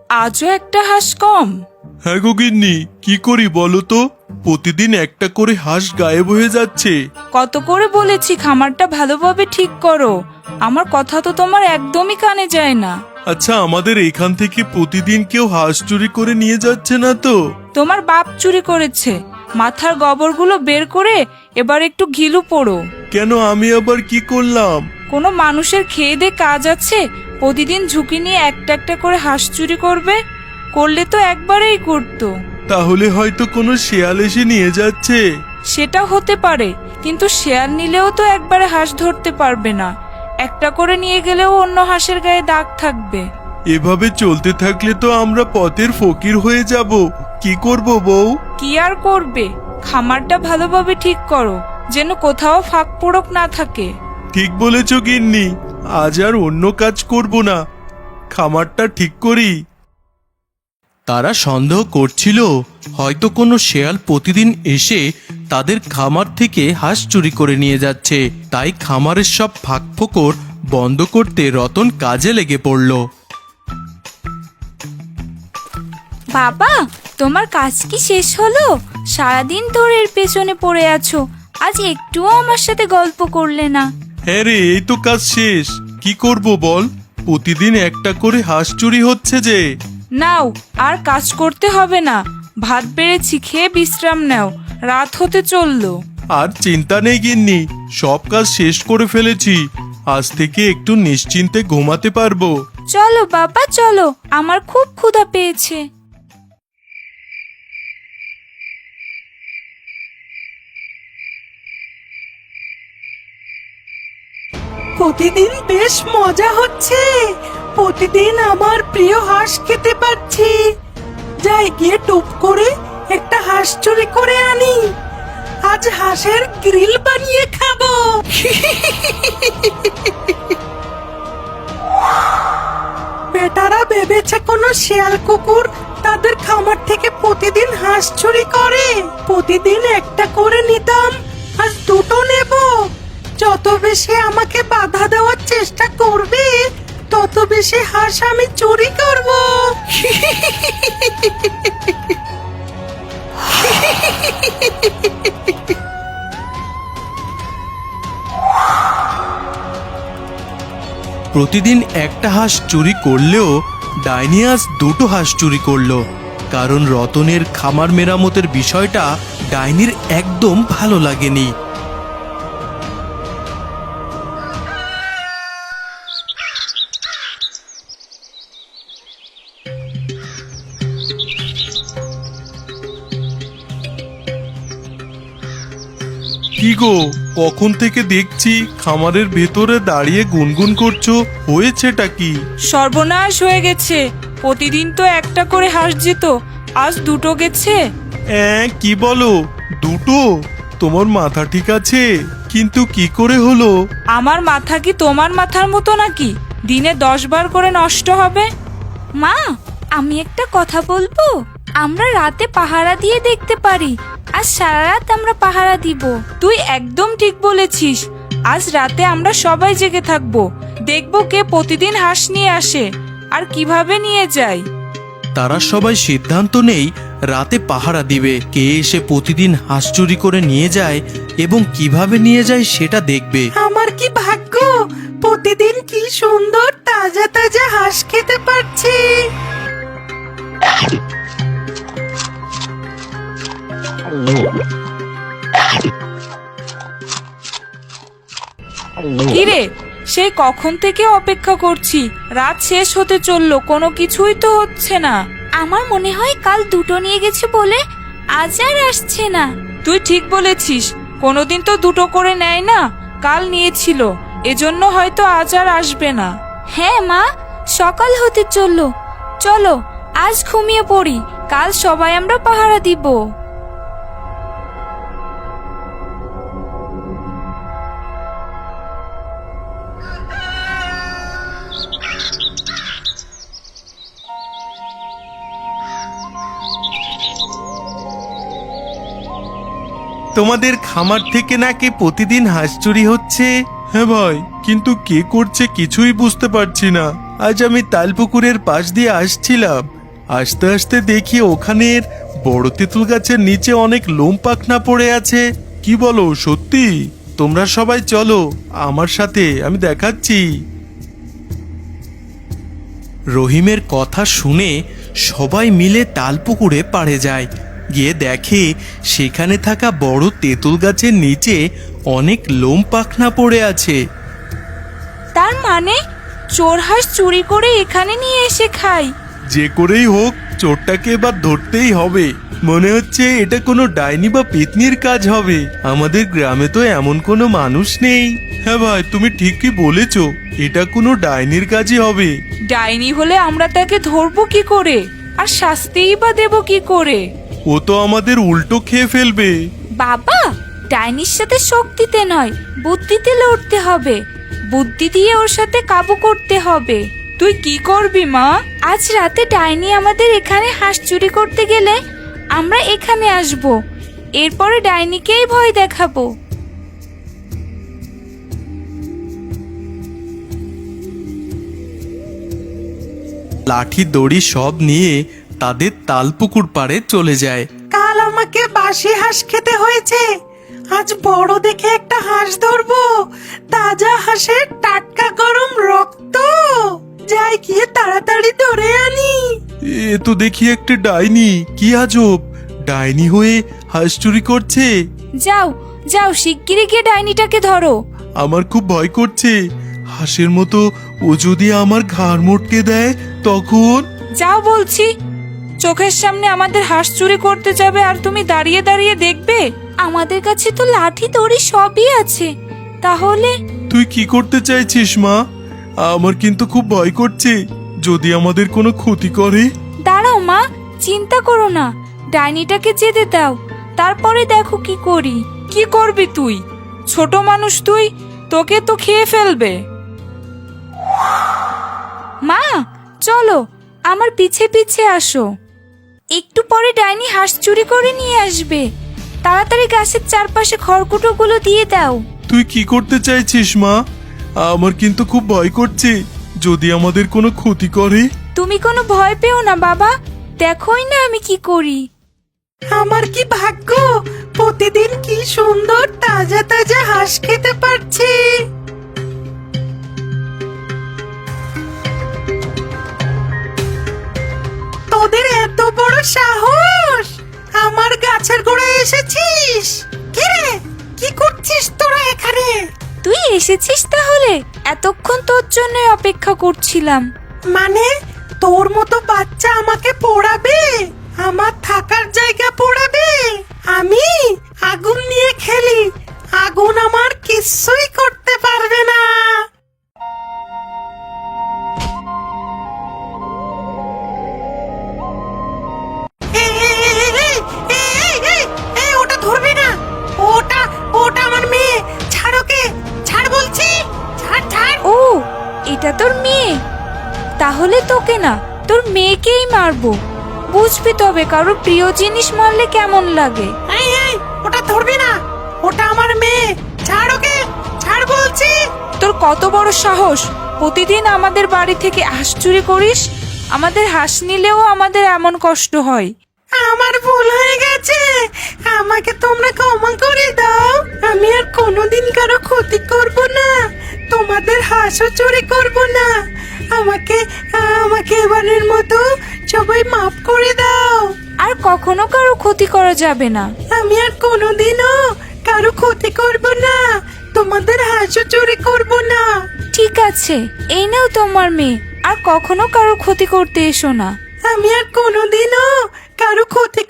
আজও একটা হাঁস কম। হ্যাঁ গো গিন্নি, কি করি বলো তো? প্রতিদিন একটা করে হাঁস গায়েব হয়ে যাচ্ছে। কত করে বলেছি খামারটা ভালোভাবে ঠিক করো, আমার কথা তো তোমার একদমই কানে যায় না। আচ্ছা, আমাদের এখান থেকে প্রতিদিন কেউ হাঁস চুরি করে নিয়ে যাচ্ছে না তো? তোমার বাপ চুরি করেছে। মাথার গোবরগুলো বের করে এবার একটু ঘিলু পোড়ো। কেন, আমি আবার কি করলাম? কোনো মানুষের খেয়ে দে কাজ আছে প্রতিদিন ঝুঁকি নিয়ে একটা একটা করে হাঁস চুরি করবে? করলে তো একবারেই করতো। তাহলে হয়তো কোনো শেয়াল এসে নিয়ে যাচ্ছে। সেটা হতে পারে, কিন্তু শেয়াল নিলেও তো একবারে হাঁস ধরতে পারবে না। একটা করে নিয়ে গেলেও অন্য হাঁসের গায়ে দাগ থাকবে। এভাবে চলতে থাকলে তো আমরা পথের ফকির হয়ে যাব। কি করব বউ? কি আর করবে, খামারটা ভালোভাবে ঠিক করো, যেন কোথাও ফাঁক ফোড়ক না থাকে। ঠিক বলেছ গিন্নি, আজ আর অন্য কাজ করব না, খামারটা ঠিক করি। তারা সন্দেহ করছিল হয়তো কোনো শেয়াল প্রতিদিন এসে তাদের খামার থেকে হাঁস চুরি করে নিয়ে যাচ্ছে। তাই খামারের সব ফাঁকফোকর বন্ধ করতে রতন কাজে লেগে পড়ল। বাবা, তোমার কাজ কি শেষ হলো? সারাদিন তোর এর পেছনে পড়ে আছো, আজ একটুও আমার সাথে গল্প করলে না। হ্যাঁ রে, এই তো কাজ শেষ। কি করব বল, প্রতিদিন একটা করে হাঁস চুরি হচ্ছে যে। নাও, আর কাজ করতে হবে না, ভাত বেড়েছি, খেয়ে বিশ্রাম নাও, রাত হতে চললো। আর চিন্তা নেই গিন্নি, সব কাজ শেষ করে ফেলেছি। আজ থেকে একটু নিশ্চিন্তে ঘুমাতে পারবো। চলো বাবা চলো, আমার খুব ক্ষুধা পেয়েছে। প্রতিদিন বেশ মজা হচ্ছে। প্রতিদিন আমার প্রিয় হাঁস খেতে পাচ্ছি। যাই গিয়ে টুপ করে একটা হাঁস চুরি করে আনি। আজ হাঁসের গ্রিল বানিয়ে খাবো। বেটারা ভেবেছে কোনো শিয়াল কুকুর তাদের খামার থেকে প্রতিদিন হাঁস চুরি করে। প্রতিদিন একটা করে নিতাম, আজ দুটো নেব। যত বেশি আমাকে বাধা দেওয়ার চেষ্টা করবে, তত বেশি হাঁস আমি চুরি করব। প্রতিদিন একটা হাঁস চুরি করলেও ডাইনি আজ দুটো হাঁস চুরি করলো। কারণ রতনের খামার মেরামতের বিষয়টা ডাইনির একদম ভালো লাগেনি। কি গো, কখন থেকে দেখছি খামারের ভেতরে দাঁড়িয়ে গুনগুন করছো, হয়েছেটা কি? সর্বনাশ হয়ে গেছে, প্রতিদিন তো একটা করে হাঁস যেত, আজ দুটো গেছে। কি বলো, দুটো? তোমার মাথা ঠিক আছে? কিন্তু কি করে হলো? আমার মাথা কি তোমার মাথার মতো নাকি দিনে 10 বার করে নষ্ট হবে? মা, আমি একটা কথা বলবো? আমরা রাতে পাহারা দিয়ে দেখতে পারি, আজ সারা রাত আমরা পাহারা দিব। তুই একদম ঠিক বলেছিস, আজ রাতে আমরা সবাই জেগে থাকবো, দেখবো কে প্রতিদিন হাঁস নিয়ে আসে আর কিভাবে নিয়ে যায়। তারা সবাই সিদ্ধান্ত নেই রাতে পাহারা দিবে, কে এসে প্রতিদিন হাঁস চুরি করে নিয়ে যায় এবং কিভাবে নিয়ে যায় সেটা দেখবে। আমার কি ভাগ্য, প্রতিদিন কি সুন্দর তাজা তাজা হাঁস খেতে পাচ্ছি। কিরে, সেই কখন থেকে অপেক্ষা করছি, রাত শেষ হতে চললো, কোনো কিছুই তো হচ্ছে না। আমার মনে হয় কাল দুটো নিয়ে গেছে বলে আজ আর আসছে না। তুই ঠিক বলেছিস, কোনোদিন তো দুটো করে নেয় না, কাল নিয়েছিল, এজন্য হয়তো আজ আর আসবে না। হ্যাঁ মা, সকাল হতে চললো, চলো আজ ঘুমিয়ে পড়ি, কাল সবাই আমরা পাহারা দিব। তোমাদের খামার থেকে নাকি প্রতিদিন হাঁস চুরি হচ্ছে? হ্যাঁ ভাই, কিন্তু কে করছে কিছুই বুঝতে পারছি না। আজ আমি তালপুকুরের পাশ দিয়ে আসছিলাম, আস্তে আস্তে দেখি ওখানের বড় তেঁতুল গাছের নিচে অনেক লোম পাখনা পড়ে আছে। কি বলো, সত্যি? তোমরা সবাই চলো আমার সাথে, আমি দেখাচ্ছি। রহিমের কথা শুনে সবাই মিলে তালপুকুরে পাড়ে যায়। গিয়ে দেখে সেখানে থাকা বড় তেঁতুল গাছের নিচে অনেক লোম পাখনা পড়ে আছে। তার মানে চোর হাঁস চুরি করে এখানে নিয়ে এসে খায়। যে করেই হোক চোরটাকে এবার ধরতেই হবে। মনে হচ্ছে এটা কোনো ডাইনি বা পেতনির কাজ হবে। আমাদের গ্রামে তো এমন কোনো মানুষ নেই। হ্যাঁ ভাই, তুমি ঠিকই বলেছ, এটা কোনো ডাইনির কাজই হবে। ডাইনি হলে আমরা তাকে ধরবো কি করে, আর শাস্তিই বা দেবো কি করে? ও তো আমাদের উল্টো খেয়ে ফেলবে। বাবা, ডাইনির সাথে শক্তিতে নয়, বুদ্ধিতে লড়তে হবে। বুদ্ধি দিয়ে ওর সাথে কাবু করতে হবে। তুই কি করবি মা? আজ রাতে ডাইনি আমাদের এখানে হাঁস চুরি করতে গেলে আমরা এখানে আসব, এরপরে ডাইনিকেই ভয় দেখাবো। লাঠি দড়ি সব নিয়ে তাদের তালপুকুর পাড়ে চলে যায়। কাল আমাকে বাসি হাঁস খেতে হয়েছে, আজ বড় দেখে একটা হাঁস ধরবো। তাজা হাঁসের টাটকা গরম রক্ত। যাই গিয়ে তাড়াতাড়ি ধরে আনি। এ তো দেখি একটা ডাইনি। কি আজব, ডাইনি হয়ে হাঁস চুরি করছে। যাও যাও, শিগগিরই গিয়ে ডাইনিটাকে ধরো। আমার খুব ভয় করছে। হাঁসের মতো ও যদি আমার ঘাড় মোটকে দেয় তখন? যাও বলছি। চোখের সামনে আমাদের হাঁস চুরি করতে যাবে আর তুমি দাঁড়িয়ে দাঁড়িয়ে দেখবে? আমাদের কাছে তো লাঠি দড়ি সবই আছে, তাহলে? তুই কি করতে চাইছিস মা? আমার কিন্তু খুব ভয় করছে, যদি আমাদের কোনো ক্ষতি করে। দাঁড়াও মা, চিন্তা করো না, ডাইনিটাকে যেতে দাও, তারপরে দেখো কি করি। কি করবি তুই? ছোট মানুষ তুই, তোকে তো খেয়ে ফেলবে। মা চলো, আমার পিছে পিছে আসো। একটু পরে ডাইনি হাঁস চুরি করে নিয়ে আসবে। তাড়াতাড়ি গাছের চারপাশে খড়কুটোগুলো দিয়ে দাও। তুই কি করতে চাইছিস মা? আমার কিন্তু খুব ভয় করছে, যদি আমাদের কোনো ক্ষতি করে। তুমি কোনো ভয় পেও না বাবা, দেখোই না আমি কি করি। আমার কি ভাগ্য, প্রতিদিন কি সুন্দর তাজা তাজা হাঁস খেতে পারছি। তোদের এত বড় সাহস, আমার গাছের গোড়ায় এসেছিস? কি রে, কি করছিস তোরা এখানে? তুই এসেছিস তাহলে? এতক্ষণ তোর জন্য অপেক্ষা করছিলাম। মানে তোর মতো বাচ্চা আমাকে পোড়াবে, আমার থাকার জায়গা পোড়াবে? আমি আগুন নিয়ে খেলি, আগুন আমার কিছুই করতে পারবে না। ওটা ধরবি না, ওটা ওটা আমার মেয়ে। ছাড় ওকে, ছাড় বলছি, ছাড় ছাড়। ও, এটা তোর মেয়ে? তাহলে তোকে না, তোর মেয়েকেই মারবো। বুঝবি তবে কারোর প্রিয় জিনিস মারলে কেমন লাগে। এই এই, ওটা ধরবি না, ওটা আমার মেয়ে। ছাড় ওকে, ছাড় বলছি। তোর কত বড় সাহস, প্রতিদিন আমাদের বাড়ি থেকে হাঁস চুরি করিস? আমাদের হাঁস নিলেও আমাদের এমন কষ্ট হয়। আমার ভুল হয়ে গেছে, আমাকে তোমরা ক্ষমা করে দাও। আমি আর কোনোদিন কারো ক্ষতি করব না, তোমাদের হাঁসও চুরি করব না। আমাকে আমাকে এবারের মতো সবাই মাফ করে দাও। আর কখনো কারো ক্ষতি করা যাবে না। আমি আর কোনোদিনও কারো ক্ষতি করব না, তোমাদের হাঁসও চুরি করব না। ঠিক আছে, এই নাও তোমার মেয়ে, আর কখনো কারো ক্ষতি করতে এসো না। আমি আর কোনোদিনও কারো ক্ষতি